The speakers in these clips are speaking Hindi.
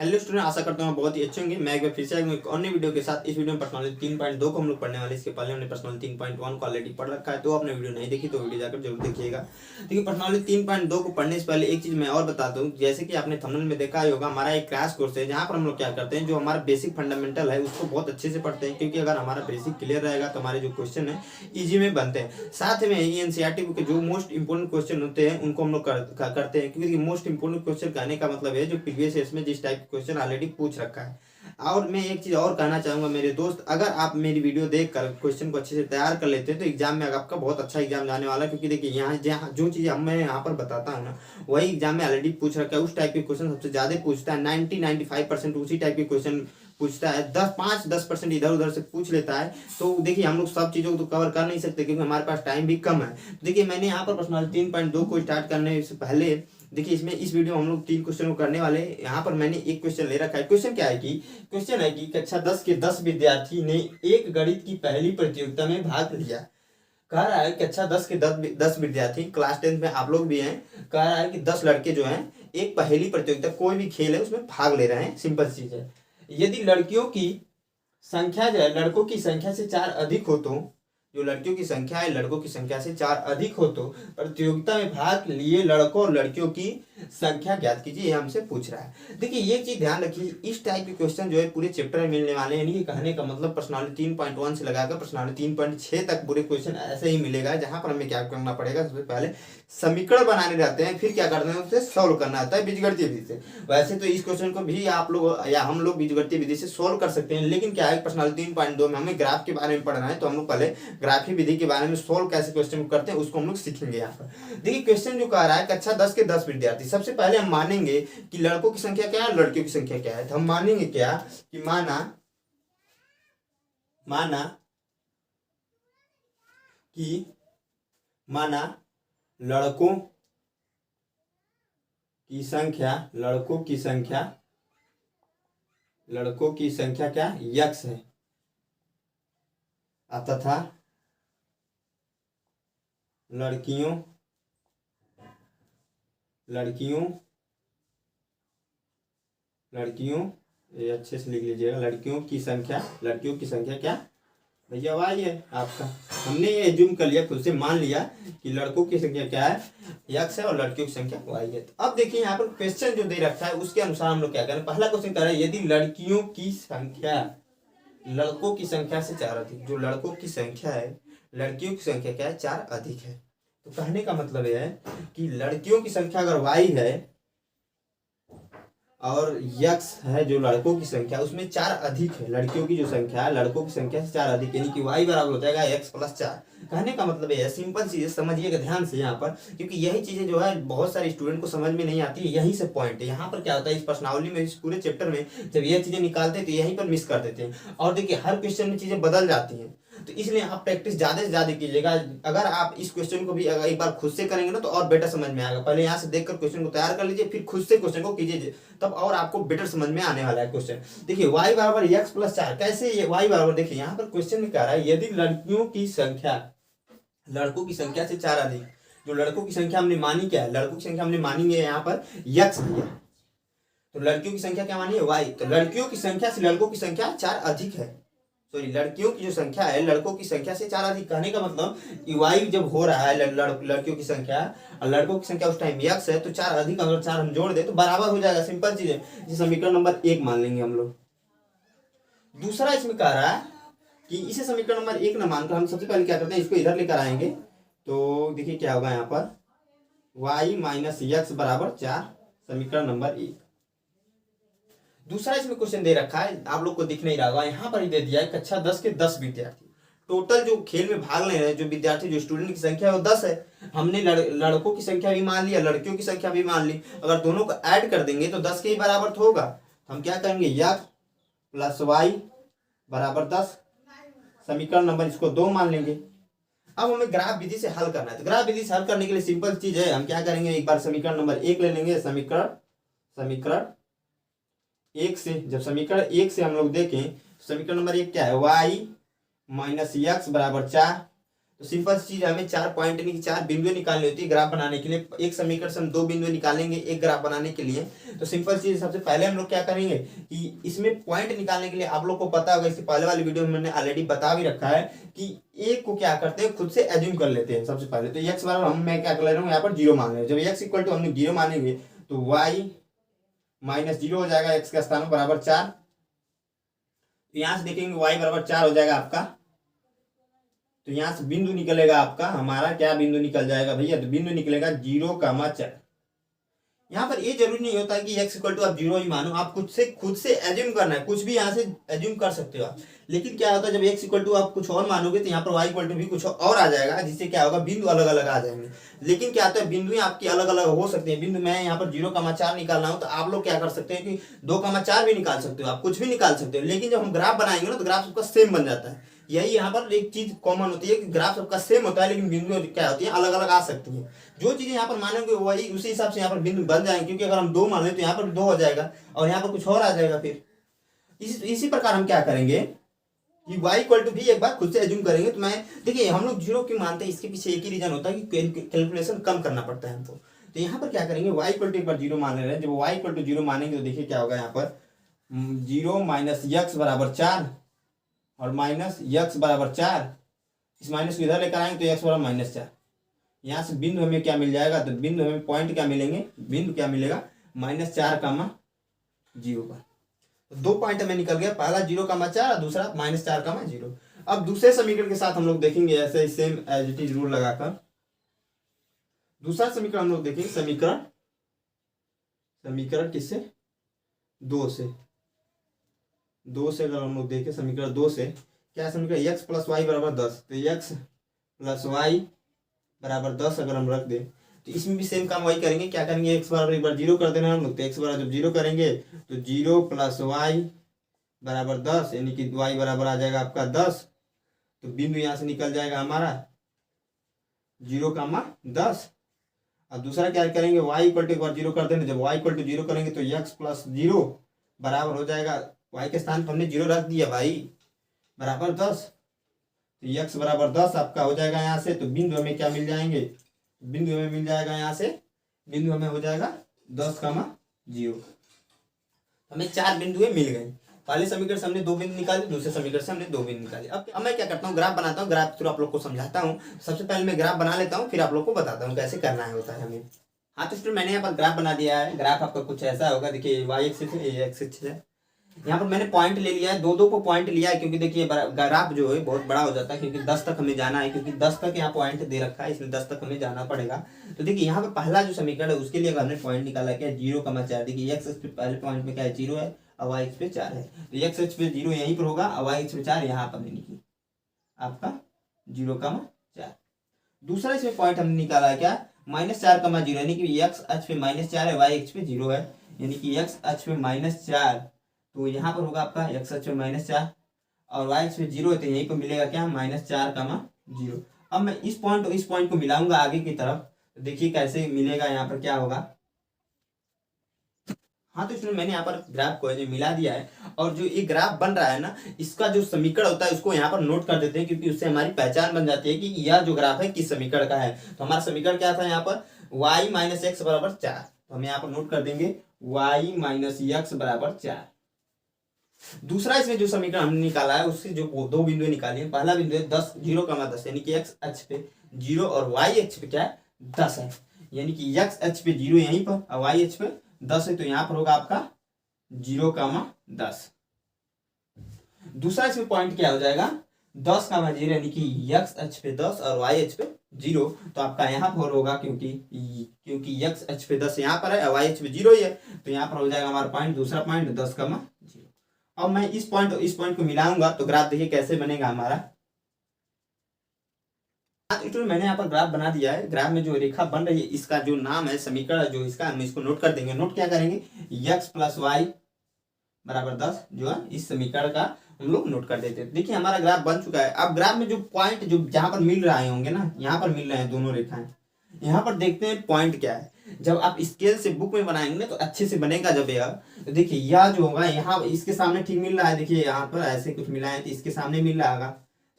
हेलो स्टूडेंट, आशा करता हूँ बहुत ही अच्छे होंगे। मैं एक बार फिर से आया हूँ एक अन्य वीडियो के साथ। इस वीडियो में पर्सनालिटी 3.2 को हम लोग पढ़ने वाले। इसके पहले हमने पर्सनालिटी 3.1 को ऑलरेडी पढ़ रखा है, तो आपने वीडियो नहीं देखी तो वीडियो जाकर जरूर देखिएगा। देखिए, पर्सनालिटी 3.2 को पढ़ने से पहले एक चीज मैं और बताता हूँ। जैसे कि आपने थंबनेल में देखा ही होगा, हमारा एक क्रैश कोर्स है जहाँ पर हम लोग क्या करते हैं, जो हमारा बेसिक फंडामेंटल है उसको बहुत अच्छे से पढ़ते हैं, क्योंकि अगर हमारा बेसिक क्लियर रहेगा तो हमारे जो क्वेश्चन है ईजी में बनते हैं। साथ में एनसीईआरटी के जो मोस्ट इंपोर्टेंट क्वेश्चन होते हैं उनको हम लोग करते हैं, क्योंकि मोस्ट इंपोर्टेंट क्वेश्चन कहने का मतलब है जो प्रीवियस ईयर में जिस टाइप के क्वेश्चन ऑलरेडी पूछ रखा है। और मैं एक चीज और कहना चाहूंगा मेरे दोस्त, अगर आप मेरी वीडियो देखकर क्वेश्चन को अच्छे से तैयार कर लेते हैं तो एग्जाम में आपका बहुत अच्छा एग्जाम जाने वाला है। क्योंकि देखिए, यहाँ जहाँ जो चीज़ मैं यहाँ पर बताता हूँ ना, वही एग्जाम में ऑलरेडी पूछ रखा है। उस टाइप के क्वेश्चन सबसे ज्यादा पूछता है। 90-95% उसी टाइप के क्वेश्चन पूछता है। 5-10% इधर उधर से पूछ लेता है। तो देखिए, हम लोग सब चीज़ों को तो कवर कर नहीं सकते, क्योंकि हमारे पास टाइम भी कम है। देखिए, मैंने यहाँ पर पर्सनालिटी 3.2 को स्टार्ट करने से पहले देखिए, इसमें इस वीडियो में हम लोग 3 क्वेश्चन को करने वाले हैं। यहाँ पर मैंने एक क्वेश्चन ले रखा है। क्वेश्चन है कि कक्षा 10 के 10 विद्यार्थी ने एक गणित की पहली प्रतियोगिता में भाग लिया। कह रहा है कक्षा 10 के 10 विद्यार्थी, क्लास 10 में आप लोग भी हैं। कह रहा है कि 10 लड़के जो हैं एक पहेली प्रतियोगिता, कोई भी खेल है उसमें भाग ले रहे हैं। सिंपल चीज है। यदि लड़कियों की संख्या जो है लड़कों की संख्या से 4 अधिक हो, तो जो लड़कियों की संख्या है लड़कों की संख्या से 4 अधिक हो, तो प्रतियोगिता में भाग लिए लड़कों और लड़कियों की संख्या ज्ञात कीजिए, ये हमसे पूछ रहा है। देखिए, ये चीज ध्यान रखिए, इस टाइप के क्वेश्चन जो है पूरे चैप्टर में मिलने वाले हैं। यानी कहने का मतलब पर्सनालिटी 3.1 से लगाकर पर्सनालिटी 3.6 तक पूरे क्वेश्चन ऐसे ही मिलेगा, जहां पर हमें क्या करना पड़ेगा, सबसे पहले समीकरण बनाने रहते हैं, फिर क्या करते हैं उसे सोल्व करना आता है बीजगणितीय विधि से। वैसे तो इस क्वेश्चन को भी आप लोग या हम लोग बीजगणितीय विधि से सोल्व कर सकते हैं, लेकिन क्या है, पर्सनालिटी 3.2 में हमें ग्राफ के बारे में पढ़ना है, तो हम लोग पहले ग्राफी विधि के बारे में सोल्व कैसे क्वेश्चन करते हैं उसको हम लोग सीखेंगे। यहाँ पर देखिए, क्वेश्चन जो कह रहा है कक्षा 10 के 10 विद्यार्थी। सबसे पहले हम मानेंगे कि लड़कों की संख्या क्या है, लड़कियों की संख्या क्या है। तो हम मानेंगे क्या कि माना कि माना लड़कों की संख्या क्या यक्स है, तथा लड़कियों ये अच्छे से लिख लीजिएगा। लड़कियों की संख्या क्या भैया, वाई है आपका। हमने ये एज्यूम कर लिया, खुद से मान लिया कि लड़कों की संख्या क्या है, यक्स है, और लड़कियों की संख्या वाई है। तो अब देखिए, यहाँ पर क्वेश्चन जो दे रखा है उसके अनुसार हम लोग क्या करें। पहला क्वेश्चन कह रहा है, यदि लड़कियों की संख्या लड़कों की संख्या से 4 अधिक, जो लड़कों की संख्या है लड़कियों की संख्या क्या है, 4 अधिक है। तो कहने का मतलब यह है कि लड़कियों की संख्या अगर वाई है और यक्स है जो लड़कों की संख्या, उसमें 4 अधिक है। लड़कियों की जो संख्या है लड़कों की संख्या से 4 अधिक, यानी कि वाई बराबर हो जाएगा x प्लस 4। कहने का मतलब ये है, सिंपल चीजें समझिएगा ध्यान से यहाँ पर, क्योंकि यही चीजें जो है बहुत सारे स्टूडेंट को समझ में नहीं आती है। यही से पॉइंट है। यहाँ पर क्या होता है, इस प्रश्नावली में, इस पूरे चैप्टर में जब ये चीजें निकालते हैं तो यहीं पर मिस कर देते हैं। और देखिए, हर क्वेश्चन में चीजें बदल जाती हैं, तो इसलिए आप प्रैक्टिस ज्यादा से ज्यादा कीजिएगा। अगर आप इस क्वेश्चन को भी अगर एक बार खुद से करेंगे ना तो और बेटर समझ में आएगा। पहले यहाँ से देखकर क्वेश्चन को तैयार कर लीजिए, फिर खुद से क्वेश्चन को कीजिए, तब और आपको बेटर समझ में आने वाला है क्वेश्चन। देखिए, y बराबर एक्स प्लस 4 कैसे, ये y बराबर, देखिए यहाँ पर क्वेश्चन में कह रहा है यदि लड़कों की संख्या से 4 अधिक, जो लड़कों की संख्या हमने मानी क्या है, लड़कों की संख्या हमने मानी है यहाँ पर यक्स दिया, तो लड़कियों की संख्या क्या मानी है, वाई। तो लड़कियों की संख्या से लड़कों की संख्या 4 अधिक है। सॉरी, लड़कियों की जो संख्या है लड़कों की संख्या से 4 अधिक। कहने का मतलब वाई जब हो रहा है लड़कियों की संख्या और लड़कों की संख्या उस टाइम यक्स है, तो 4 अधिक अगर 4 हम जोड़ दे तो बराबर हो जाएगा। सिंपल चीज है, इसे समीकरण नंबर 1 मान लेंगे हम लोग। दूसरा इसमें कह रहा है कि इसे समीकरण नंबर 1 न मानकर हम सबसे पहले क्या करते हैं, इसको इधर लेकर आएंगे। तो देखिए क्या होगा यहाँ पर, वाई माइनस यक्स बराबर 4, समीकरण नंबर 1। दूसरा इसमें क्वेश्चन दे रखा है, आप लोग को दिख नहीं रहा होगा, यहाँ पर ही दे दिया है कक्षा 10 के 10 विद्यार्थी। टोटल जो खेल में भाग ले रहे हैं जो विद्यार्थी, जो स्टूडेंट की संख्या है वो 10 है। हमने लड़कों की संख्या भी मान लिया, लड़कियों की संख्या भी मान ली। अगर दोनों को ऐड कर देंगे तो 10 के ही बराबर तो होगा। हम क्या करेंगे, यक्स प्लस वाई बराबर 10, समीकरण नंबर इसको 2 मान लेंगे। अब हमें ग्राफ विधि से हल करना है, तो ग्राफ विधि से हल करने के लिए सिंपल चीज है, हम क्या करेंगे, एक बार समीकरण नंबर 1 ले लेंगे। समीकरण 1 से, जब समीकरण 1 से हम लोग देखें, समीकरण नंबर 1 क्या है, वाई माइनस यक्स बराबर 4। तो सिंपल चीज है, हमें 4 पॉइंट यानी कि 4 बिंदु निकालनी होती है ग्राफ बनाने के लिए। एक समीकरण से हम 2 बिंदु निकालेंगे एक ग्राफ बनाने के लिए। तो सिंपल चीज सबसे पहले हम लोग क्या करेंगे कि इसमें पॉइंट निकालने के लिए आप लोग को पता होगा, इससे पहले वाली वीडियो में मैंने ऑलरेडी बता भी रखा है कि एक को क्या करते हैं खुद से एज्यूम कर लेते हैं। सबसे पहले तो एक्स बराबर मैं क्या कर ले रहा हूँ यहाँ पर 0 मान रहे हैं। जब एक्स इक्वल टू हम लोग 0 मानेंगे तो वाई माइनस 0 हो जाएगा, एक्स का स्थान बराबर 4। तो यहां से देखेंगे वाई बराबर 4 हो जाएगा आपका। तो यहां से बिंदु निकलेगा आपका, हमारा क्या बिंदु निकल जाएगा भैया, तो बिंदु निकलेगा 0,4। यहाँ पर ये जरूरी नहीं होता कि x इक्वल टू आप 0 ही मानो, आप खुद से एज्यूम करना है, कुछ भी यहाँ से एज्यूम कर सकते हो आप। लेकिन क्या होता है जब x इक्वल टू आप कुछ और मानोगे तो यहाँ पर y इक्वल टू भी कुछ और आ जाएगा, जिससे क्या होगा बिंदु अलग अलग आ जाएंगे। लेकिन क्या होता है बिंदु आपकी अलग अलग हो सकती है। बिंदु मैं यहाँ पर 0,4 निकालना हो तो आप लोग क्या कर सकते हैं कि 2,4 भी निकाल सकते हो, आप कुछ भी निकाल सकते हो। लेकिन जब हम ग्राफ बनाएंगे ना तो ग्राफ सबका सेम बन जाता है। यही यहाँ पर एक चीज कॉमन होती है कि ग्राफ सबका सेम होता है लेकिन बिंदु क्या होती है अलग अलग आ सकती है। जो चीजें यहाँ पर मानेंगे वही उसी हिसाब से यहाँ पर बिंदु बन जाएंगे, क्योंकि अगर हम 2 मान लें तो यहाँ पर 2 हो जाएगा और यहाँ पर कुछ और आ जाएगा। फिर इसी प्रकार हम क्या करेंगे कि y इक्वल टू भी एक बार खुद से एज्यूम करेंगे। तो मैं देखिए हम लोग 0 क्यों मानते हैं, इसके पीछे एक ही रीजन होता है कि कैलकुलेशन कम करना पड़ता है हमको। तो यहाँ पर क्या करेंगे y इक्वल टू एक बार 0 मान ले रहे हैं। जब y इक्वल टू 0 मानेंगे तो देखिए क्या होगा यहाँ पर 0 माइनस x बराबर 4 और माइनस x बराबर 4। इस माइनस को इधर लेकर आएंगे तो x बराबर माइनस 4। यहाँ से बिंदु हमें क्या मिल जाएगा, तो बिंदु हमें पॉइंट क्या मिलेंगे, बिंदु क्या मिलेगा -4,0 पर। तो 2 पॉइंट हमें निकल गया, पहला 0,4 और दूसरा -4,0। अब दूसरे समीकरण के साथ हम लोग देखेंगे ऐसे same as it is rule लगाकर। दूसरा समीकरण हम लोग देखेंगे, समीकरण किससे 2 से अगर हम लोग देखें समीकरण 2 से क्या समीकरण x प्लस वाई बराबर 10। तो x प्लस वाई बराबर 10 अगर हम रख दें तो इसमें भी सेम काम वही करेंगे। क्या करेंगे x बराबर एक बार 0 कर देना हम लोग। तो x बराबर जब 0 करेंगे तो 0 प्लस वाई बराबर 10 यानी कि y बराबर आ जाएगा आपका 10। तो बिंदु यहाँ से निकल जाएगा हमारा 0,10। और दूसरा क्या करेंगे y इक्वल टू एक बार 0 कर देंगे। जब y इक्वल टू 0 करेंगे तो x प्लस 0 बराबर हो जाएगा, y के स्थान पर हमने 0 रख दिया भाई, बराबर 10। तो x बराबर 10 आपका हो जाएगा यहाँ से। तो बिंदु हमें क्या मिल जाएंगे, बिंदु हमें मिल जाएगा यहाँ से, बिंदु हमें हो जाएगा 10,0। हमें 4 बिंदुएं मिल गई। पहले समीकरण से हमने 2 बिंदु निकाले, दूसरे समीकरण से हमने 2 बिंदु निकाले। अब मैं क्या करता हूँ ग्राफ बनाता हूँ, ग्राफ थ्रू आप लोग को समझाता हूँ। सबसे पहले मैं ग्राफ बना लेता हूँ फिर आप लोग को बताता हूँ कैसे करना है होता है हमें। हाँ तो स्टूडेंट मैंने यहाँ पर ग्राफ बना दिया है। ग्राफ आपका कुछ ऐसा होगा, देखिए y एक्सिस है, ये एक्सिस है। यहाँ पर मैंने पॉइंट ले लिया है, 2 को पॉइंट लिया है क्योंकि देखिए ग्राफ जो है बहुत बड़ा हो जाता है, क्योंकि 10 तक हमें जाना है, क्योंकि 10 तक यहाँ पॉइंट दे रखा है, इसलिए 10 तक हमें जाना पड़ेगा। तो देखिए यहाँ पर पहला जो समीकरण है उसके लिए हमने पॉइंट निकाला क्या 0,4। देखिए x पे पहले पॉइंट में क्या है 0 है और y पे 4 है। तो x पे 0 यहीं पर होगा और y पे 4 यहाँ पर यानी कि आपका 0,4। दूसरा इसमें पॉइंट हमने निकाला है क्या -4,0 यानी कि x अक्ष पे -4 है, y अक्ष पे 0 है, यानी कि x अक्ष पे -4 तो यहाँ पर होगा आपका x अक्ष पे -4 और y अक्ष पे 0 है तो यहीं पर मिलेगा क्या -4,0। अब मैं इस पॉइंट को मिलाऊंगा आगे की तरफ, तो देखिए कैसे मिलेगा, यहाँ पर क्या होगा। हाँ तो इसमें मैंने यहाँ पर ग्राफ को मिला दिया है और जो ये ग्राफ बन रहा है ना इसका जो समीकरण होता है उसको यहाँ पर नोट कर देते हैं, क्योंकि उससे हमारी पहचान बन जाती है कि यह जो ग्राफ है किस समीकरण का है। तो हमारा समीकरण क्या था यहाँ पर y माइनस एक्स बराबर 4। तो हम यहाँ पर नोट कर देंगे y माइनस एक्स बराबर 4। दूसरा इसमें जो समीकरण हमने निकाला है उससे जो 2 बिंदु निकाली है, पहला बिंदु है 0,10 यानी कि x अक्ष पे 0 और y अक्ष पे क्या है 10 है, यानी कि x अक्ष पे 0 यहीं पर और y अक्ष पे 10 है, तो यहाँ पर होगा आपका 0,10। दूसरा इसमें पॉइंट क्या हो जाएगा 10,0 यानी कि x अक्ष पे 10 और y अक्ष पे 0। तो आपका यहाँ पर होगा क्योंकि x अक्ष पे 10 यहाँ पर है और y अक्ष पे 0 ही है, तो यहाँ पर हो जाएगा हमारा पॉइंट, दूसरा पॉइंट 10,0। अब मैं इस पॉइंट को मिलाऊंगा तो ग्राफ देखिए कैसे बनेगा हमारा। तो मैंने यहाँ पर ग्राफ बना दिया है। ग्राफ में जो रेखा बन रही है इसका जो नाम है समीकरण जो इसका हम इसको नोट कर देंगे। नोट क्या करेंगे x प्लस वाई बराबर 10 जो है इस समीकरण का हम लोग नोट कर देते हैं। देखिए हमारा ग्राफ बन चुका है। अब ग्राफ में जो पॉइंट जो जहां पर मिल रहे होंगे ना, यहाँ पर मिल रहे हैं दोनों रेखाएं, यहाँ पर देखते हैं पॉइंट क्या है। जब आप स्केल से बुक में बनाएंगे ना तो अच्छे से बनेगा। जब यह तो देखिए यह जो होगा यहाँ इसके सामने ठीक मिल रहा है, देखिए यहाँ पर ऐसे कुछ मिला है तो इसके सामने मिल रहा होगा,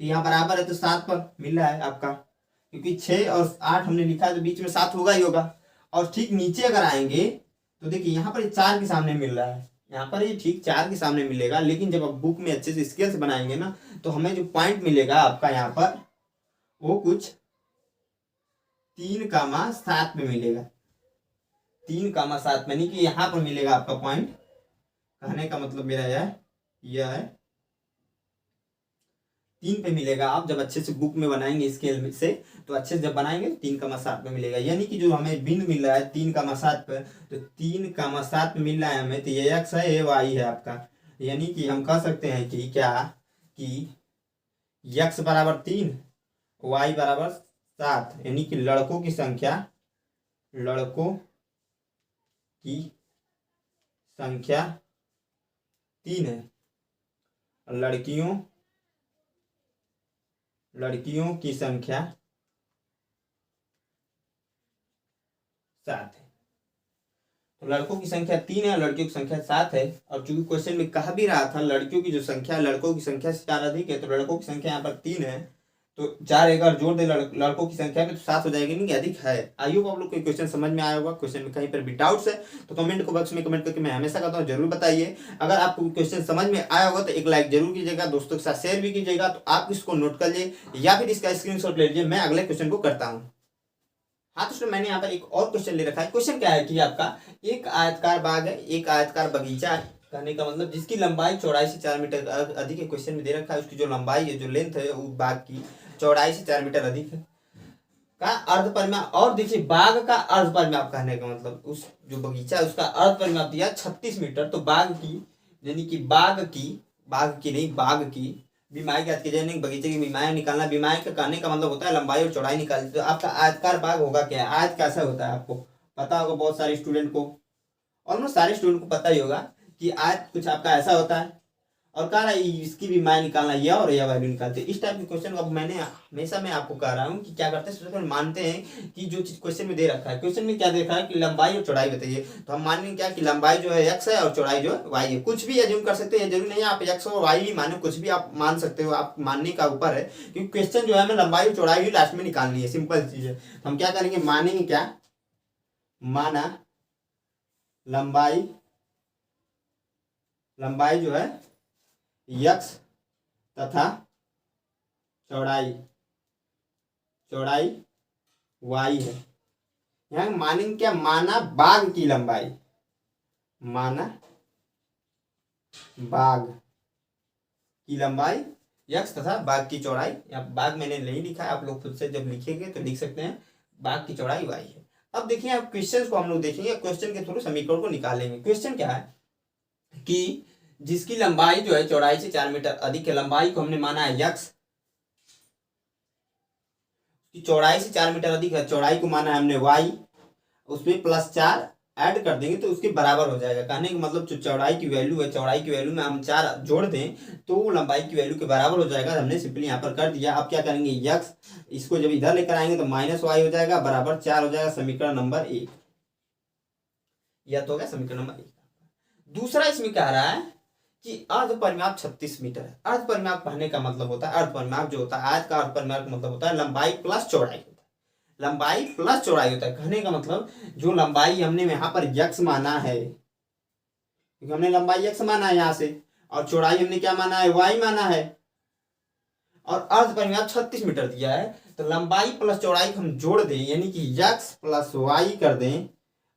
तो यहाँ बराबर है तो 7 पर मिल रहा है आपका, क्योंकि 6 और 8 हमने लिखा है तो बीच में 7 होगा ही होगा। और ठीक नीचे अगर आएंगे तो देखिए यहाँ पर 4 के सामने मिल रहा है, यहाँ पर ये ठीक 4 के सामने मिलेगा। लेकिन जब आप बुक में अच्छे से स्केल से बनाएंगे ना तो हमें जो पॉइंट मिलेगा आपका यहाँ पर वो कुछ 3,7 में मिलेगा। 3,7 यानी कि यहाँ पर मिलेगा आपका पॉइंट। कहने का मतलब मेरा यह है 3 पे मिलेगा। आप जब अच्छे से बुक में बनाएंगे स्केल में से तो अच्छे से जब बनाएंगे 3,7 पे मिलेगा। यानी कि जो हमें बिंदु मिल रहा है 3,7 पे, तो 3,7 पे मिल रहा है हमें, तो ये x है ये y है आपका। यानी कि हम कह सकते हैं कि क्या कि x बराबर 3 y बराबर 7, यानी कि लड़कों की संख्या 3 है, लड़कियों की संख्या 7 है। तो लड़कों की संख्या 3 है, लड़कियों की संख्या 7 है। और चूंकि क्वेश्चन में कहा भी रहा था लड़कियों की जो संख्या लड़कों की संख्या से 4 अधिक है, तो लड़कों की संख्या यहाँ पर 3 है, तो 4 अगर जोड़ दे लड़कों की संख्या में तो 7 हो जाएगी, नहीं कि अधिक है। आई होप आप लोग को क्वेश्चन समझ में आया होगा। क्वेश्चन में कहीं पर भी डाउट्स है तो कमेंट को बॉक्स में कमेंट करके मैं हमेशा कहता हूँ जरूर बताइए। अगर आपको क्वेश्चन समझ में आया होगा तो एक लाइक जरूर कीजिएगा, दोस्तों के साथ शेयर भी कीजिएगा। तो आप इसको नोट कर लीजिए या फिर इसका स्क्रीनशॉट ले लीजिए, मैं अगले क्वेश्चन को करता हूँ। हाँ दोस्तों, मैंने यहाँ पर एक और क्वेश्चन ले रखा है। क्वेश्चन क्या है कि आपका एक आयताकार बाग है, एक आयताकार बगीचा है। कहने का मतलब जिसकी लंबाई चौड़ाई से 4 मीटर अधिक है। क्वेश्चन में दे रखा है उसकी जो लंबाई है, जो लेंथ है वो बाग की चौड़ाई से 4 मीटर अधिक है का अर्धपरिमाप। और देखिए बाग का अर्धपरिमाप, कहने का मतलब उस जो बगीचा है उसका अर्धपरिमाप दिया 36 मीटर। तो बाग की यानी कि बाग की बीमारी ज्ञात की जाए, बगीचे की बीमारी निकालना। बीमारी का कहने का मतलब होता है लंबाई और चौड़ाई निकालनी। तो आपका आयताकार बाग होगा क्या, आयत कैसा होता है आपको पता होगा, बहुत सारे स्टूडेंट को, ऑलमोस्ट सारे स्टूडेंट को पता ही होगा कि आयत कुछ आपका ऐसा होता है। और कह रहा है इसकी बीमारी निकालना, यह और यह वैल्यू निकालते हैं। इस टाइप के क्वेश्चन को मैंने हमेशा मैं आपको कह रहा हूँ कि क्या करते हैं, सबसे पहले मानते हैं कि जो चीज क्वेश्चन में दे रखा है, क्वेश्चन में क्या दे रखा है कि लंबाई और चौड़ाई बताइए, तो हम मानेंगे क्या कि लंबाई जो है x है और चौड़ाई जो है y है। कुछ भी एज्यूम कर सकते हैं, जरूरी नहीं है आप x और y ही माने, कुछ भी आप मान सकते हो, आप मानने का ऊपर है। क्योंकि क्वेश्चन जो है हमें लंबाई और चौड़ाई ही लास्ट में निकालनी है, सिंपल चीज है। तो हम क्या करेंगे, मानेंगे क्या, माना लंबाई जो है x तथा चौड़ाई y है। यहाँ मानेंगे क्या, माना बाग की लंबाई, x तथा बाग की चौड़ाई। यहाँ बाग मैंने नहीं लिखा है, आप लोग खुद से जब लिखेंगे तो लिख सकते हैं बाग की चौड़ाई y है। अब देखिए आप क्वेश्चन को हम लोग देखेंगे, क्वेश्चन के थ्रू समीकरण को निकालेंगे। क्वेश्चन क्या है कि जिसकी लंबाई जो है चौड़ाई से 4 मीटर अधिक है, लंबाई को हमने माना है x, की चौड़ाई से 4 मीटर अधिक है, चौड़ाई को माना है हमने y, उसमें +4 ऐड कर देंगे तो उसके बराबर हो जाएगा। कहने का मतलब जो चौड़ाई की वैल्यू है, चौड़ाई की वैल्यू में हम 4 जोड़ दें तो वो लंबाई की वैल्यू के बराबर हो जाएगा। हमने सिंपली यहाँ पर कर दिया। अब क्या करेंगे, x इसको जब इधर लेकर आएंगे तो -y हो जाएगा, बराबर 4 हो जाएगा। समीकरण नंबर 1, यह तो हो गया समीकरण नंबर 1। दूसरा इसमें कह रहा है कि अर्धपरिमाप 36 मीटर है। अर्धपरिमाप कहने का मतलब होता है, अर्धपरिमाप जो होता है, आयत का अर्धपरिमाप का मतलब होता है लंबाई प्लस चौड़ाई होता है, लंबाई प्लस चौड़ाई होता है। कहने का मतलब जो लंबाई हमने यहाँ पर x माना है, क्योंकि हमने लंबाई x माना है यहाँ से, और चौड़ाई हमने क्या माना है, y माना है, और अर्धपरिमाप 36 मीटर दिया है। तो लंबाई प्लस चौड़ाई हम जोड़ दें, यानी कि x प्लस y कर दें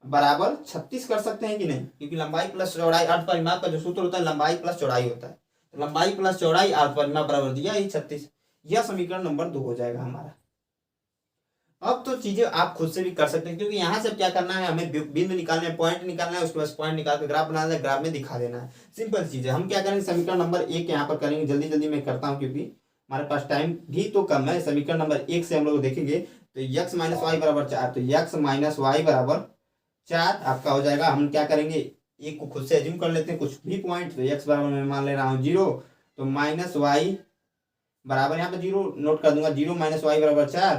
बराबर 36 कर सकते हैं कि नहीं, क्योंकि लंबाई प्लस चौड़ाई अर्धपरिमाप का जो सूत्र होता है लंबाई प्लस चौड़ाई होता है। तो लंबाई प्लस चौड़ाई अर्धपरिमाप बराबर दिया ही 36। यह समीकरण नंबर 2 हो जाएगा हमारा। अब तो चीजें आप खुद से भी कर सकते हैं, क्योंकि यहाँ से क्या करना है, हमें बिंदु निकालना है, पॉइंट निकालना है, उसके बाद पॉइंट निकाल के ग्राफ बनाना है, ग्राफ में दिखा देना है। सिंपल चीज है। हम क्या करेंगे, समीकरण नंबर 1 यहाँ पर करेंगे, जल्दी जल्दी मैं करता हूँ क्योंकि हमारे पास टाइम भी तो कम है। समीकरण नंबर 1 से हम लोग देखेंगे तो x - y बराबर 4, तो x - y बराबर 4 आपका हो जाएगा। हम क्या करेंगे, एक को खुद से एज्यूम कर लेते हैं कुछ भी पॉइंट। तो x बराबर मैं मान ले रहा हूँ 0, तो -y बराबर यहाँ पे 0 नोट कर दूंगा, 0 - y बराबर 4,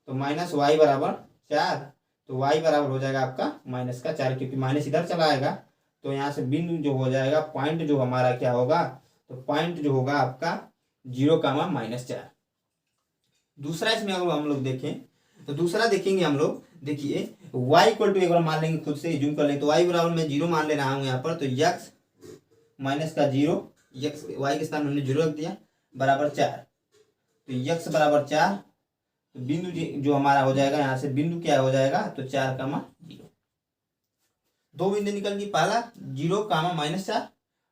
तो -y बराबर 4, तो y बराबर हो जाएगा आपका -4, क्योंकि माइनस इधर चला आएगा। तो यहाँ से बिंदु जो हो जाएगा, पॉइंट जो हमारा क्या होगा, तो पॉइंट जो होगा आपका 0, -4। दूसरा इसमें अगर हम लोग देखें तो दूसरा देखेंगे हम लोग, देखिए y इक्वल टू एक बार मान लेंगे, खुद से जूम कर लें तो y बराबर मैं 0 मान ले रहा हूँ यहाँ पर, तो x माइनस का 0, x y के स्थान में हमने 0 रख दिया, बराबर 4। तो x बराबर 4, तो बिंदु जो हमारा हो जाएगा यहाँ से बिंदु क्या हो जाएगा, तो 4, 0। दो बिंदु निकल गई, पहला 0, -4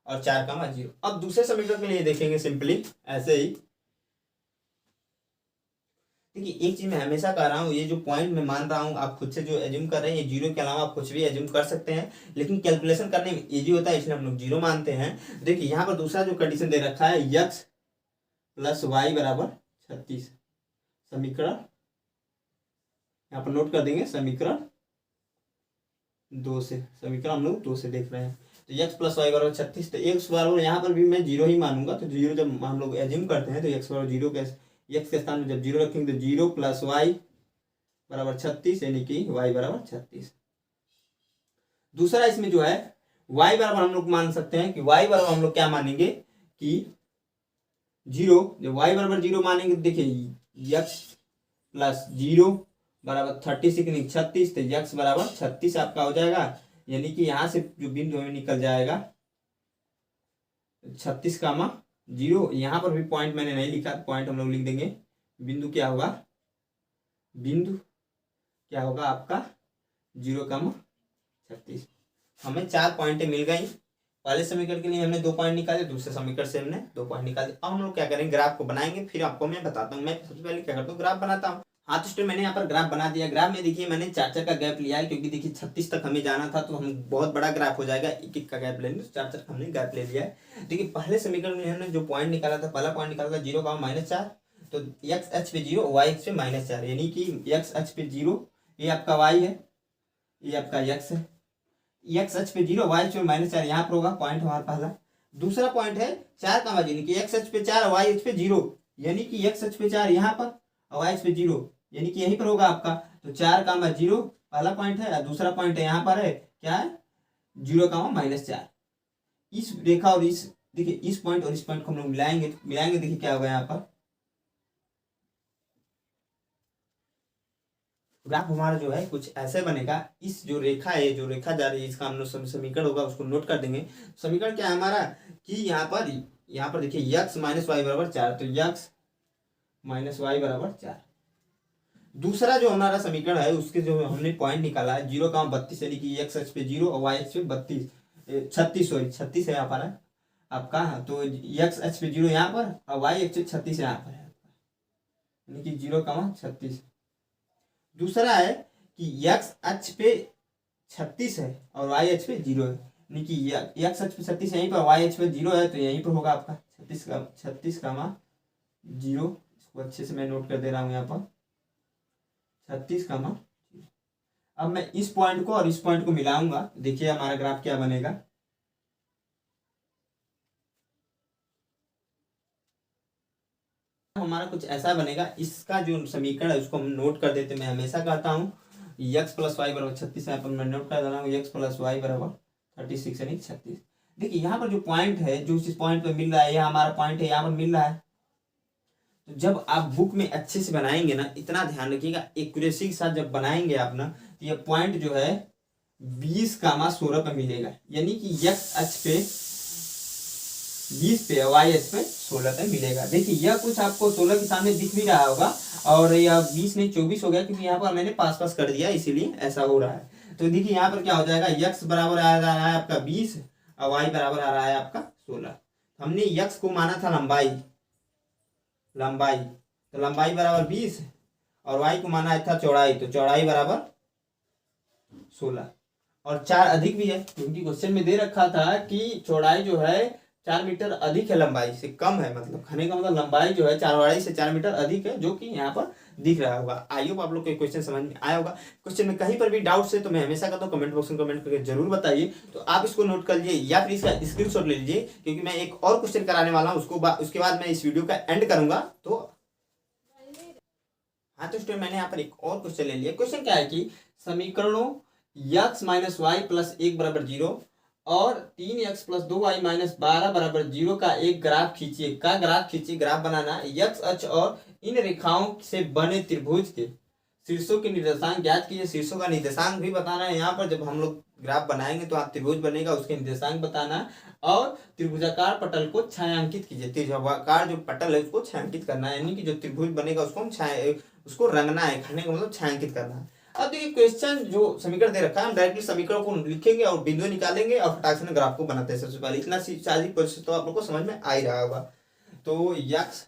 और 4, 0। अब दूसरे समीकरण के लिए देखेंगे सिंपली ऐसे ही। देखिए एक चीज मैं हमेशा कह रहा हूँ, ये जो पॉइंट मैं मान रहा हूँ आप खुद से जो एज्यूम कर रहे हैं, ये 0 के अलावा आप कुछ भी एज्यूम कर सकते हैं, लेकिन कैलकुलेशन करने में इजी होता है, इसलिए हम लोग 0 मानते हैं। देखिए यहाँ पर दूसरा जो कंडीशन दे रखा है, x + y = 36, समीकरण यहाँ पर नोट कर देंगे, समीकरण 2 से, समीकरण हम लोग 2 से देख रहे हैं। तो x + y = 36, तो x बराबर यहाँ पर भी मैं 0 ही मानूंगा। तो 0 जब हम लोग एज्यूम करते हैं तो x बराबर 0 के x के स्थान में जब 0 रखेंगे तो 0 + y = 36, यानी कि y = 36। दूसरा इसमें जो है y बराबर हम लोग मान सकते हैं कि y बराबर हम लोग क्या मानेंगे कि 0, जब y बराबर 0 मानेंगे तो देखिए x + 0 = 36, यानी 36, तो x बराबर 36 आपका हो जाएगा, यानी कि यहाँ से जो बिंदु हमें निकल जाएगा 36, 0। यहाँ पर भी पॉइंट मैंने नहीं लिखा, पॉइंट हम लोग लिख देंगे, बिंदु क्या होगा, बिंदु क्या होगा आपका 0, 36। हमें 4 पॉइंटें मिल गई। पहले समीकरण के लिए हमने 2 पॉइंट निकाले, दूसरे समीकरण से हमने 2 पॉइंट निकाले। अब हम लोग क्या करेंगे, ग्राफ को बनाएंगे, फिर आपको मैं बताता हूँ। मैं सबसे पहले क्या करता हूँ, ग्राफ बनाता हूँ। हाँ तो मैंने यहाँ पर ग्राफ बना दिया। ग्राफ में देखिए मैंने 4 का गैप लिया है, क्योंकि देखिए 36 तक हमें जाना था, तो हम बहुत बड़ा ग्राफ हो जाएगा, 1 का गैप लेंगे, 4 हमने गैप ले लिया है। देखिए पहले समीकरण में हमने जो पॉइंट निकाला था, पहला पॉइंट निकाला था 0, -4, तो x अक्ष पे 0, y अक्ष पे -4, यानी कि x अक्ष पे 0 ये आपका y है, ये आपका x है, x अक्ष पे 0, y अक्ष पे -4, यहाँ पर होगा पॉइंट हमारा पहला। दूसरा पॉइंट है 4, यानी कि x अक्ष पे 4, y अक्ष पे 0, यानी कि x अक्ष पे 4 यहाँ पर और y अक्ष पे 0, यानी कि यहीं पर होगा आपका। तो 4, 0 पहला पॉइंट है, और दूसरा पॉइंट है यहाँ पर है, क्या है, 0, -4। इस रेखा और इस, देखिए इस पॉइंट और इस पॉइंट को हम लोग मिलाएंगे, देखिए क्या होगा, यहाँ पर ग्राफ हमारा जो है कुछ ऐसे बनेगा। इस जो रेखा है, जो रेखा जा रही है, इसका हम लोग समीकरण होगा, उसको नोट कर देंगे। समीकरण क्या है हमारा कि यहाँ पर देखिए x - y = 4, तो x - y = 4। दूसरा जो हमारा समीकरण है, उसके जो हमने पॉइंट निकाला है 0, 32, यानी कि x अक्ष पे 0 और y अक्ष पे 36 है यहाँ पर है आपका। तो x अक्ष पे 0 यहाँ पर और y अक्ष पे 36 यहाँ पर है, यानी कि 0, 36। दूसरा है कि x अक्ष पे 36 है और y अक्ष पे 0 है, यानी कि x अक्ष पे 36 यहीं पर, y अक्ष पे 0 है, तो यहीं पर होगा आपका 36, 0। इसको अच्छे से मैं नोट कर दे रहा हूँ यहाँ पर 36, 0। अब मैं इस पॉइंट को और इस पॉइंट को मिलाऊंगा, देखिए हमारा ग्राफ क्या बनेगा। हमारा कुछ ऐसा बनेगा। इसका जो समीकरण है उसको हम नोट कर देते। मैं हमेशा कहता हूँ x + y = 36, यहाँ पर मैं नोट कर दे रहा हूँ x + y = 36, यानी 36। देखिए यहाँ पर जो पॉइंट है, जो इस पॉइंट पे मिल रहा है, यह हमारा पॉइंट है, यहाँ पर मिल रहा है। तो जब आप बुक में अच्छे से बनाएंगे ना, इतना ध्यान रखिएगा, एक्यूरेसी के साथ जब बनाएंगे आप ना, तो ये पॉइंट जो है 20, 16 पे मिलेगा, यानी कि x अक्ष पे 20 पे, y अक्ष पे 16 पे मिलेगा। देखिए यह कुछ आपको 16 के सामने दिख भी रहा होगा, और यह 20 नहीं 24 हो गया, क्योंकि यहाँ पर मैंने पास कर दिया, इसीलिए ऐसा हो रहा है। तो देखिए यहाँ पर क्या हो जाएगा, x बराबर आ रहा है आपका 20 और y बराबर आ रहा है आपका 16। हमने x को माना था लंबाई, तो लंबाई बराबर 20 और y को माना था चौड़ाई, तो चौड़ाई बराबर 16। और 4 अधिक भी है, क्योंकि क्वेश्चन में दे रखा था कि चौड़ाई जो है 4 मीटर अधिक है, लंबाई से कम है, मतलब कहने का मतलब लंबाई जो है चौड़ाई से 4 मीटर अधिक है, जो कि यहाँ पर दिख रहा होगा। आई होप आप लोग को क्वेश्चन समझ में आया होगा। क्वेश्चन में कहीं पर भी डाउट्स है तो मैं हमेशा कहता हूँ कमेंट बॉक्स में कमेंट करके जरूर बताइए। तो आप इसको नोट कर लीजिए या फिर इसका स्क्रीनशॉट ले लीजिए, क्योंकि मैं एक और क्वेश्चन कराने वाला हूँ, उसके बाद मैं इस वीडियो का एंड करूंगा। तो हाँ तो स्टूडेंट, मैंने यहाँ पर एक और क्वेश्चन ले लिया। क्वेश्चन क्या है कि समीकरणों x - y + 1 = 0 और 3x प्लस 2y माइनस 12 बराबर 0 का एक ग्राफ खींचिए। का ग्राफ खींचिए, ग्राफ बनाना x अक्ष और इन रेखाओं से बने त्रिभुज के शीर्षों के निर्देशांक ज्ञात कीजिए। शीर्षों का निर्देशांक भी बताना है। यहाँ पर जब हम लोग ग्राफ बनाएंगे तो आप त्रिभुज बनेगा, उसके निर्देशांक बताना और त्रिभुजाकार पटल को छायांकित कीजिए। त्रिभुजाकार जो पटल है उसको छायांकित करना है, यानी कि जो त्रिभुज बनेगा उसको हम उसको रंगना है, खाने का मतलब छायांकित करना है। अब देखिए क्वेश्चन जो समीकरण दे रखा है, हम डायरेक्टली समीकरण को लिखेंगे और बिंदु निकालेंगे और फटाक से ग्राफ को बनाते हैं। सबसे पहले इतना सारी प्रोसेस तो आप लोग को समझ में आ ही रहा होगा। तो x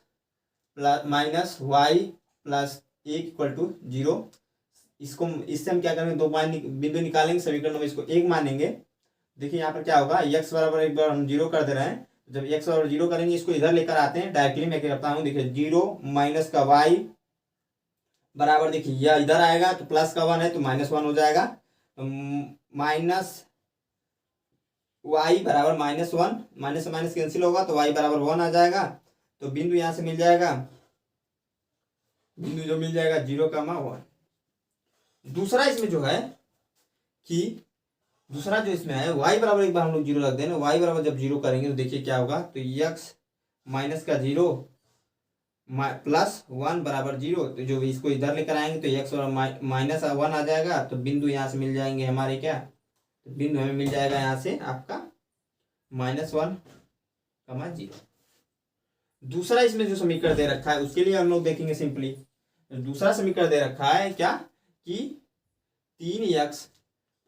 plus minus y plus एक इक्वल टू 0, इसको इससे हम क्या करेंगे, दो बिंदु निकालेंगे, समीकरण में इसको 1 मानेंगे। देखिए यहाँ पर क्या होगा, x बराबर एक बार हम 0 कर दे रहे हैं। जब x बराबर 0 करेंगे, इसको इधर लेकर आते हैं, डायरेक्टली मैं करता हूँ। देखिए 0 माइनस का y बराबर, देखिए यह इधर आएगा तो प्लस का 1 है तो -1 हो जाएगा। तो माइनस y बराबर -1, माइनस से माइनस कैंसिल होगा तो y बराबर 1 आ जाएगा। तो बिंदु यहाँ से मिल जाएगा, बिंदु जो मिल जाएगा 0,1। दूसरा इसमें जो है कि दूसरा जो इसमें है y बराबर एक बार हम लोग 0 रख देना। y बराबर जब 0 करेंगे तो देखिए क्या होगा, तो x माइनस का 0 प्लस 1 बराबर 0। तो जो इसको इधर लेकर आएंगे तो x और माइनस 1 आ जाएगा। तो बिंदु यहाँ से मिल जाएंगे हमारे क्या, तो बिंदु हमें मिल जाएगा यहाँ से आपका -1,0। दूसरा इसमें जो समीकरण दे रखा है उसके लिए हम लोग देखेंगे सिंपली। दूसरा समीकरण दे रखा है क्या कि 3x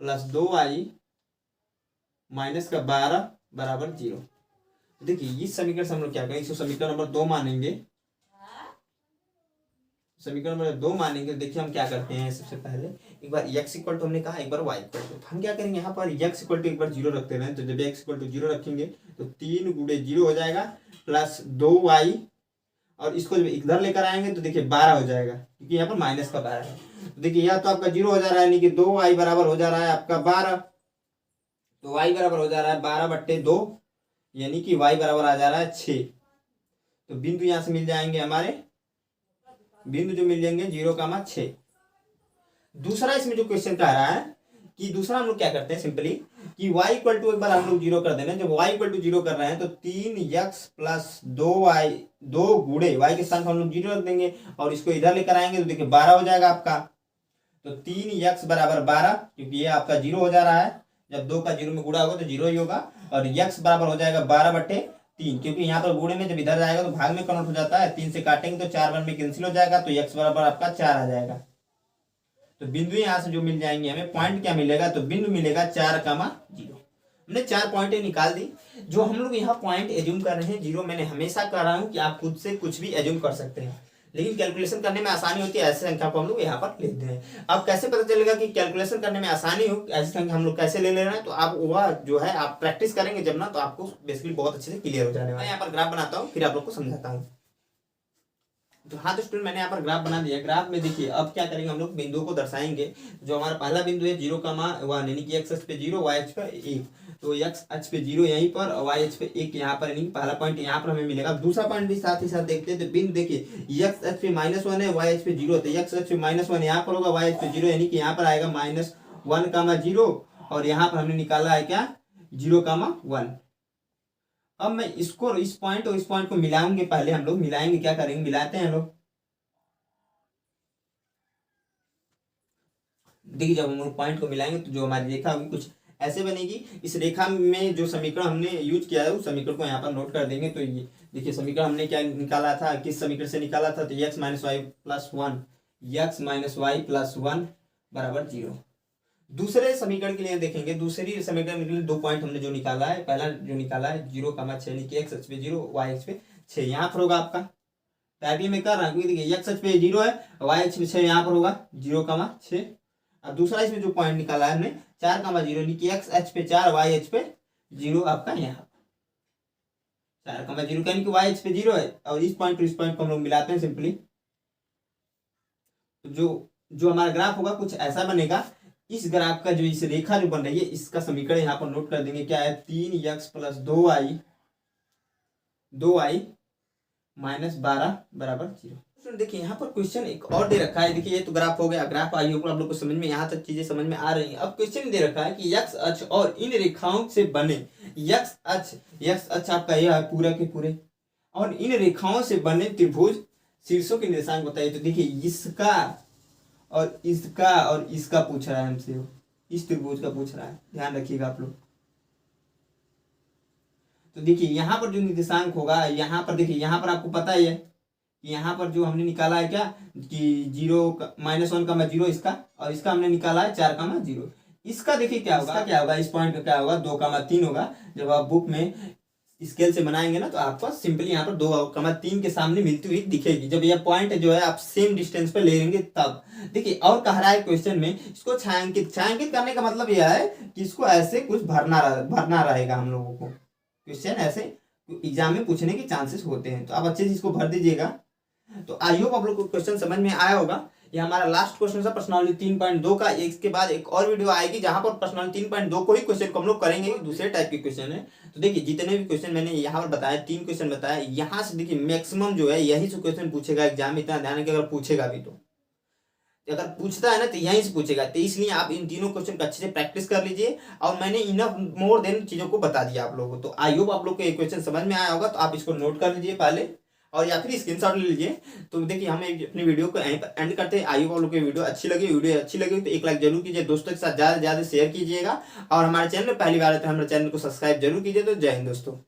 प्लस 2y माइनस का 12 बराबर 0। देखिए इस समीकरण से हम लोग क्या करेंगे, इसको समीकरण नंबर 2 मानेंगे। समीकरण नंबर 2 मानेंगे। देखिए हम क्या करते हैं, सबसे पहले एक बार x इक्वल टू हमने कहा, एक बार y इक्वल टू, हम क्या करेंगे यहाँ पर x इक्वल टू एक बार 0 रखते हैं। तो जब x इक्वल टू 0 रखेंगे तो 3 गुणे 0 हो जाएगा प्लस 2y, और इसको जब इधर लेकर आएंगे तो देखिए 12 हो जाएगा, क्योंकि यहाँ पर माइनस का 12 है। तो देखिए यह तो आपका 0 हो जा रहा है, यानी कि 2y बराबर हो जा रहा है आपका 12। तो y बराबर हो जा रहा है 12/2, यानी कि y बराबर आ जा रहा है 6। तो बिंदु यहाँ से मिल जाएंगे हमारे, बिंदु जो मिल जाएंगे 0,6। दूसरा इसमें जो क्वेश्चन कह रहा है कि दूसरा हम लोग क्या करते हैं सिंपली कि y इक्वल टू एक बार हम लोग 0 कर देना। जब y इक्वल टू 0 कर रहे हैं तो 3x प्लस 2y, 2 गुणे y के स्थान पर हम लोग 0 रख देंगे और इसको इधर लेकर आएंगे तो देखिए 12 हो जाएगा आपका। तो 3x बराबर 12, क्योंकि ये आपका 0 हो जा रहा है, जब 2 का 0 में गुणा होगा तो 0 ही होगा। और x बराबर हो जाएगा 12/3, क्योंकि यहाँ पर गुणे में जब इधर जाएगा तो भाग में कन्वर्ट हो जाता है। 3 से काटेंगे तो 4 में कैंसिल हो जाएगा, तो x बराबर आपका 4 आ जाएगा। तो बिंदु यहाँ से जो मिल जाएंगे हमें, पॉइंट क्या मिलेगा, तो बिंदु मिलेगा 4,0। हमने 4 पॉइंटें निकाल दी। जो हम लोग यहाँ पॉइंट एज्यूम कर रहे हैं 0, मैंने हमेशा कह रहा हूँ कि आप खुद से कुछ भी एज्यूम कर सकते हैं, लेकिन कैलकुलेशन करने में आसानी होती है, ऐसे संख्या को हम लोग यहाँ पर लेते हैं। अब कैसे पता चलेगा कि कैलकुलेशन करने में आसानी हो, ऐसी संख्या हम लोग कैसे ले रहे हैं, तो आप वह जो है आप प्रैक्टिस करेंगे जब ना, तो आपको बेसिकली बहुत अच्छे से क्लियर हो जाने वाला है। मैं यहाँ पर ग्राफ बनाता हूँ, फिर आप लोग को समझाता हूँ। तो हाँ तो स्टूडेंट मैंने यहाँ पर ग्राफ बना दिया। ग्राफ में देखिए अब क्या करेंगे, हम लोग बिंदुओं को दर्शाएंगे। जो हमारा पहला बिंदु है 0,1, यानी कि x अक्ष पे 0, y अक्ष पे 1। तो x अक्ष पे 0 यहीं पर और y अक्ष पे 1 यहाँ पर, यानी पहला पॉइंट यहाँ पर हमें मिलेगा। दूसरा पॉइंट भी साथ ही साथ देखते हैं। तो बिंदु देखिए x अक्ष पे -1 है, y अक्ष पे 0, तो x अक्ष पे -1 यहाँ पर होगा, y अक्ष पे 0, यानी कि यहाँ पर आएगा -1,0। और यहाँ पर हमने निकाला है क्या, 0,1। अब मैं इसको, इस पॉइंट और इस पॉइंट को मिलाएंगे। पहले हम लोग मिलाएंगे, क्या करेंगे, मिलाते हैं हम लोग। देखिए जब हम लोग पॉइंट को मिलाएंगे तो जो हमारी रेखा होगी कुछ ऐसे बनेगी। इस रेखा में जो समीकरण हमने यूज किया है उस समीकरण को यहाँ पर नोट कर देंगे। तो ये देखिए समीकरण हमने क्या निकाला था, किस समीकरण से निकाला था, तो x minus y plus 1, x minus y plus 1 बराबर 0। दूसरे समीकरण के लिए देखेंगे, दूसरी समीकरण के लिए 2 पॉइंट हमने जो निकाला है, पहला जो निकाला है 0,6, यानी कि x अक्ष पे 0, y अक्ष पे 6 यहाँ पर होगा आपका। डायरेक्टली मैं कर रहा हूँ, क्योंकि देखिए x अक्ष पे 0 है, y अक्ष पे 6 यहाँ पर होगा 0,6। अब दूसरा इसमें जो पॉइंट निकाला है हमने 4,0, यानी कि x अक्ष पे 4, y अक्ष पे 0 आपका यहाँ 4,0, यानी कि y अक्ष पे 0 है। और इस पॉइंट और इस पॉइंट को हम लोग मिलाते हैं सिंपली। तो जो हमारा ग्राफ होगा कुछ ऐसा बनेगा। इस ग्राफ का जो इस रेखा जो बन रही है इसका समीकरण यहाँ पर नोट कर देंगे। क्या है, 3x प्लस 2y माइनस 12 बराबर 0। देखिए यहाँ पर क्वेश्चन एक और दे रखा है। देखिए ये तो ग्राफ हो गया, ग्राफ आई होगा आप लोग को समझ में, यहाँ तक चीजें समझ में आ रही हैं। अब क्वेश्चन दे रखा है कि यक्स अक्ष और इन रेखाओं से बने यक्स अक्ष आपका यह है पूरा के पूरे, और इन रेखाओं से बने त्रिभुज शीर्षों के निर्देशांक बताइए। तो देखिए इसका और इसका पूछ रहा है हमसे, वो इस त्रिभुज का पूछ रहा है, ध्यान रखिएगा आप लोग। तो देखिए यहाँ पर जो निर्देशांक होगा, यहाँ पर देखिए, यहाँ पर आपको पता ही है कि यहाँ पर जो हमने निकाला है क्या कि -1, 0 इसका, और इसका हमने निकाला है 4, 0। इसका देखिए क्या होगा, इस पॉइंट का क्या होगा, 2, 3 होगा। जब आप बुक में स्केल से बनाएंगे ना तो आपको सिंपली यहाँ पर 2, 3 के सामने मिलती हुई दिखेगी। जब यह पॉइंट जो है आप सेम डिस्टेंस पे ले लेंगे तब। देखिए और कह रहा है क्वेश्चन में, इसको छायांकित करने का मतलब यह है कि इसको ऐसे कुछ भरना रहेगा हम लोगों को। क्वेश्चन ऐसे एग्जाम में पूछने के चांसेस होते हैं, तो आप अच्छे से इसको भर दीजिएगा। तो आई होप आप लोग को क्वेश्चन समझ में आया होगा। ये हमारा लास्ट क्वेश्चन था पर्सनालिटी 3.2 का। इसके बाद एक और वीडियो आएगी जहां पर पर्सनालिटी 3.2 को ही क्वेश्चन को हम लोग करेंगे, दूसरे टाइप के क्वेश्चन है। तो देखिए जितने भी क्वेश्चन मैंने यहाँ पर बताया, 3 क्वेश्चन बताया, यहाँ से देखिए मैक्सिमम जो है यही से क्वेश्चन पूछेगा एग्जाम में। इतना ध्यान है कि अगर पूछेगा भी तो, अगर पूछता है ना तो यहीं से पूछेगा। तो इसलिए आप इन तीनों क्वेश्चन को अच्छे से प्रैक्टिस कर लीजिए, और मैंने इनफ मोर देन चीजों को बता दिया आप लोगों को। तो आई होप आप लोग को ये क्वेश्चन समझ में आया होगा। तो आप इसको नोट कर लीजिए पहले, और या फिर स्क्रीनशॉट ले लीजिए। तो देखिए हम अपनी वीडियो को एंड करते हैं। आई होप आप लोग को वीडियो अच्छी लगी तो एक लाइक जरूर कीजिए, दोस्तों के साथ ज्यादा से ज्यादा शेयर कीजिएगा, और हमारे चैनल में पहली बार है तो हमारे चैनल को सब्सक्राइब जरूर कीजिए। तो जय हिंद दोस्तों।